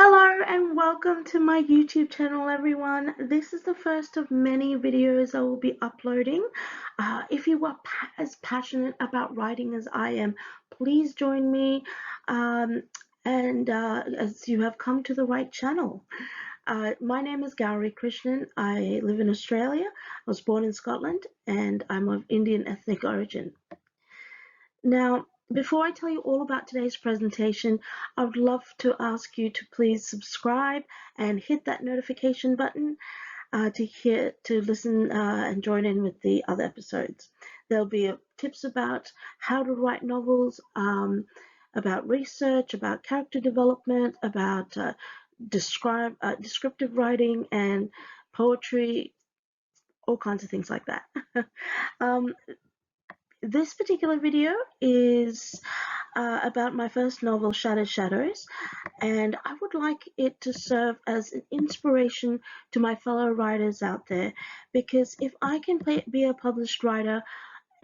Hello and welcome to my YouTube channel, everyone. This is the first of many videos I will be uploading. If you are as passionate about writing as I am, please join me. As you have come to the right channel. My name is Gowrie Krishnan. I live in Australia. I was born in Scotland and I'm of Indian ethnic origin. Now, before I tell you all about today's presentation, I would love to ask you to please subscribe and hit that notification button to listen and join in with the other episodes. There'll be tips about how to write novels, about research, about character development, about descriptive writing and poetry, all kinds of things like that. um, this particular video is about my first novel, Shattered Shadows, and I would like it to serve as an inspiration to my fellow writers out there, because if I can be a published writer,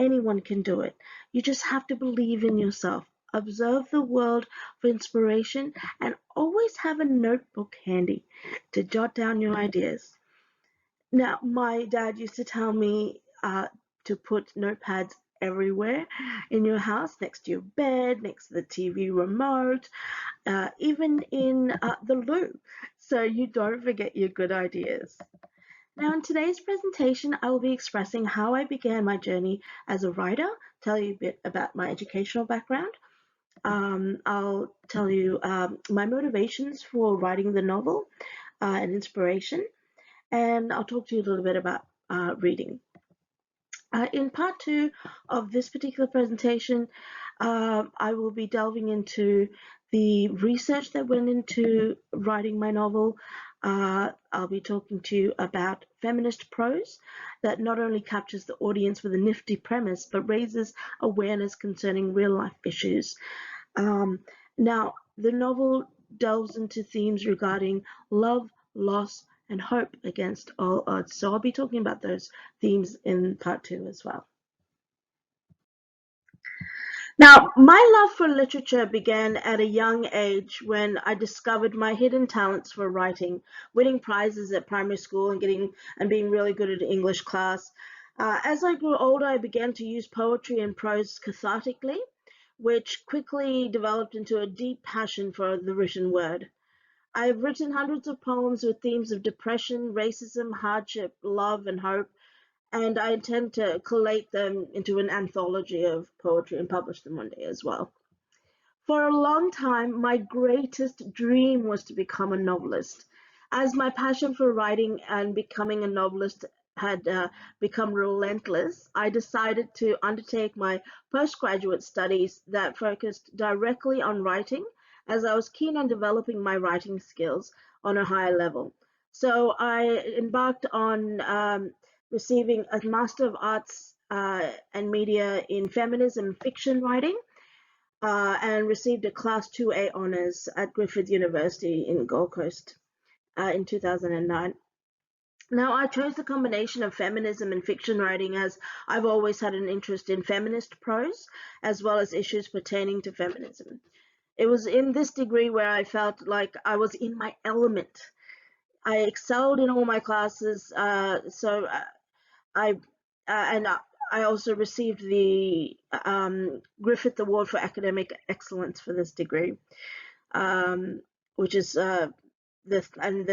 anyone can do it. You just have to believe in yourself, observe the world for inspiration, and always have a notebook handy to jot down your ideas. Now, my dad used to tell me to put notepads everywhere in your house, next to your bed, next to the TV remote, even in the loo, so you don't forget your good ideas. Now, in today's presentation, I will be expressing how I began my journey as a writer, tell you a bit about my educational background. I'll tell you my motivations for writing the novel and inspiration, and I'll talk to you a little bit about reading. In part two of this particular presentation, I will be delving into the research that went into writing my novel. I'll be talking to you about feminist prose that not only captures the audience with a nifty premise, but raises awareness concerning real life issues. Now, the novel delves into themes regarding love, loss, and hope against all odds. So I'll be talking about those themes in part two as well. Now, my love for literature began at a young age when I discovered my hidden talents for writing, winning prizes at primary school and being really good at English class. As I grew older, I began to use poetry and prose cathartically, which quickly developed into a deep passion for the written word. I've written hundreds of poems with themes of depression, racism, hardship, love, and hope, and I intend to collate them into an anthology of poetry and publish them one day as well. For a long time, my greatest dream was to become a novelist. As my passion for writing and becoming a novelist had become relentless, I decided to undertake my postgraduate studies that focused directly on writing, as I was keen on developing my writing skills on a higher level. So I embarked on receiving a Master of Arts and Media in Feminism and Fiction Writing, and received a Class 2A honours at Griffith University in Gold Coast in 2009. Now, I chose the combination of feminism and fiction writing as I've always had an interest in feminist prose, as well as issues pertaining to feminism. It was in this degree where I felt like I was in my element. I excelled in all my classes, I also received the Griffith Award for Academic Excellence for this degree, which is the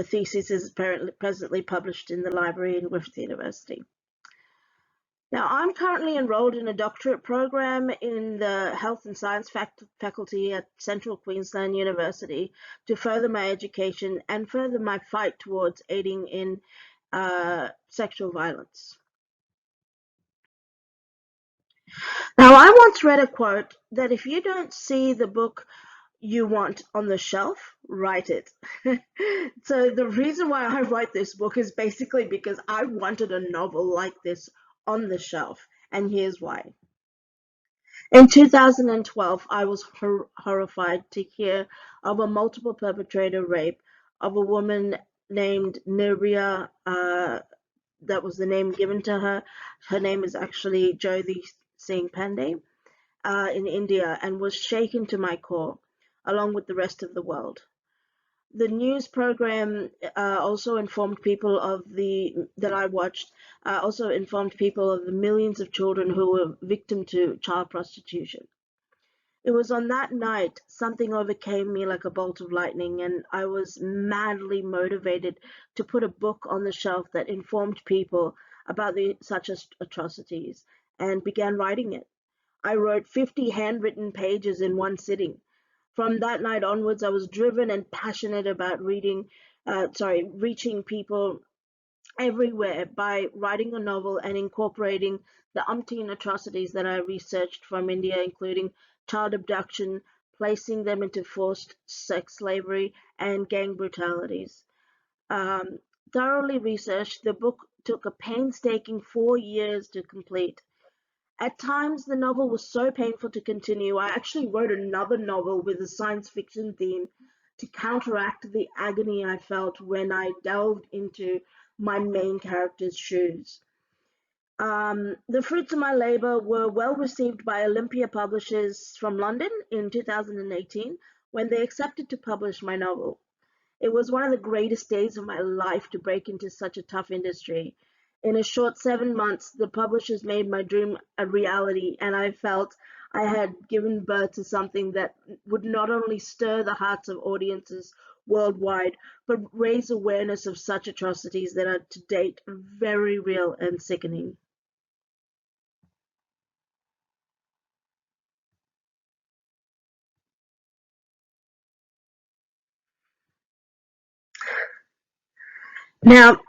thesis is presently published in the library in Griffith University. Now, I'm currently enrolled in a doctorate program in the Health and Science faculty at Central Queensland University to further my education and further my fight towards aiding in sexual violence. Now, I once read a quote that if you don't see the book you want on the shelf, write it. So the reason why I write this book is basically because I wanted a novel like this on the shelf, and here's why. In 2012, I was horrified to hear of a multiple perpetrator rape of a woman named Nirbhaya. That was the name given to her. Her name is actually Jyoti Singh Pandey, in India, and was shaken to my core, along with the rest of the world. The news program also informed people of the that I watched also informed people of the millions of children who were victim to child prostitution. It was on that night something overcame me like a bolt of lightning, and I was madly motivated to put a book on the shelf that informed people about such atrocities, and began writing it. I wrote 50 handwritten pages in one sitting. From that night onwards, I was driven and passionate about reaching people everywhere by writing a novel and incorporating the umpteen atrocities that I researched from India, including child abduction, placing them into forced sex slavery, and gang brutalities. Um, Thoroughly researched, the book took a painstaking 4 years to complete. At times, the novel was so painful to continue, I actually wrote another novel with a science fiction theme to counteract the agony I felt when I delved into my main character's shoes. The fruits of my labor were well received by Olympia Publishers from London in 2018 when they accepted to publish my novel. It was one of the greatest days of my life to break into such a tough industry. In a short 7 months, the publishers made my dream a reality, and I felt I had given birth to something that would not only stir the hearts of audiences worldwide, but raise awareness of such atrocities that are to date very real and sickening. Now,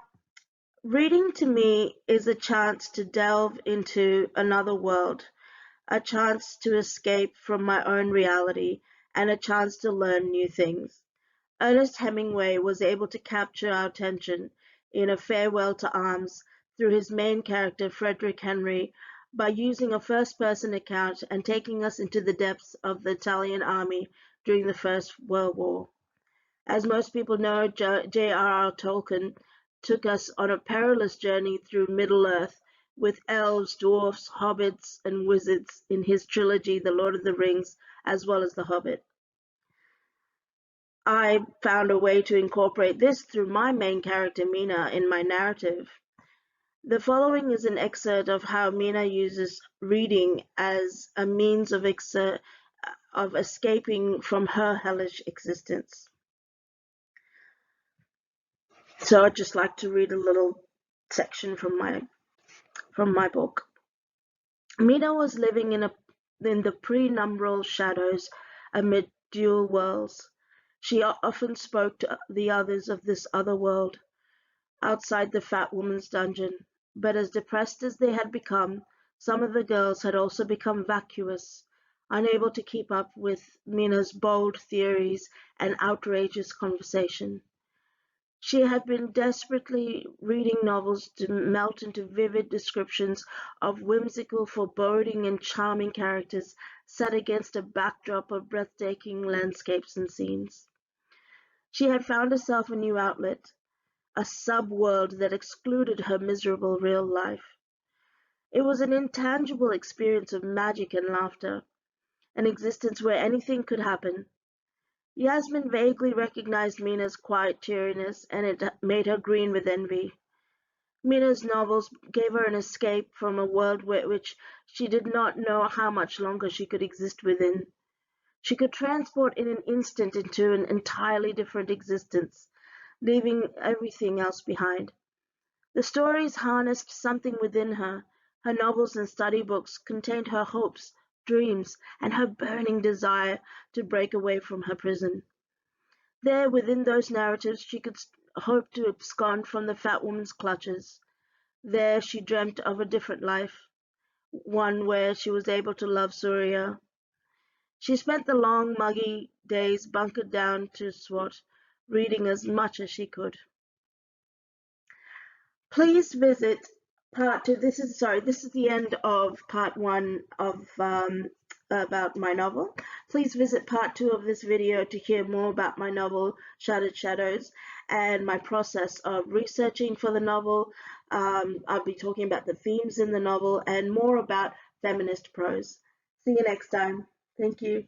reading to me is a chance to delve into another world, a chance to escape from my own reality, and a chance to learn new things. Ernest Hemingway was able to capture our attention in A Farewell to Arms through his main character, Frederick Henry, by using a first-person account and taking us into the depths of the Italian army during the First World War. As most people know, J.R.R. Tolkien took us on a perilous journey through Middle-earth with elves, dwarfs, hobbits, and wizards in his trilogy, The Lord of the Rings, as well as The Hobbit. I found a way to incorporate this through my main character, Mina, in my narrative. The following is an excerpt of how Mina uses reading as a means of escaping from her hellish existence. So I'd just like to read a little section from my book. Mina was living in the prenumbral shadows amid dual worlds. She often spoke to the others of this other world, outside the fat woman's dungeon. But as depressed as they had become, some of the girls had also become vacuous, unable to keep up with Mina's bold theories and outrageous conversation. She had been desperately reading novels to melt into vivid descriptions of whimsical, foreboding, and charming characters set against a backdrop of breathtaking landscapes and scenes. She had found herself a new outlet, a sub-world that excluded her miserable real life. It was an intangible experience of magic and laughter, an existence where anything could happen. Yasmin vaguely recognized Mina's quiet cheeriness, and it made her green with envy. Mina's novels gave her an escape from a world which she did not know how much longer she could exist within. She could transport in an instant into an entirely different existence, leaving everything else behind. The stories harnessed something within her. Her novels and study books contained her hopes, dreams, and her burning desire to break away from her prison. There, within those narratives, she could hope to abscond from the fat woman's clutches. There, she dreamt of a different life, one where she was able to love Surya. She spent the long, muggy days bunkered down to Swat, reading as much as she could. Please visit part two. This is the end of part one of about my novel. Please visit part two of this video to hear more about my novel, Shattered Shadows, and my process of researching for the novel. I'll be talking about the themes in the novel and more about feminist prose. See you next time. Thank you.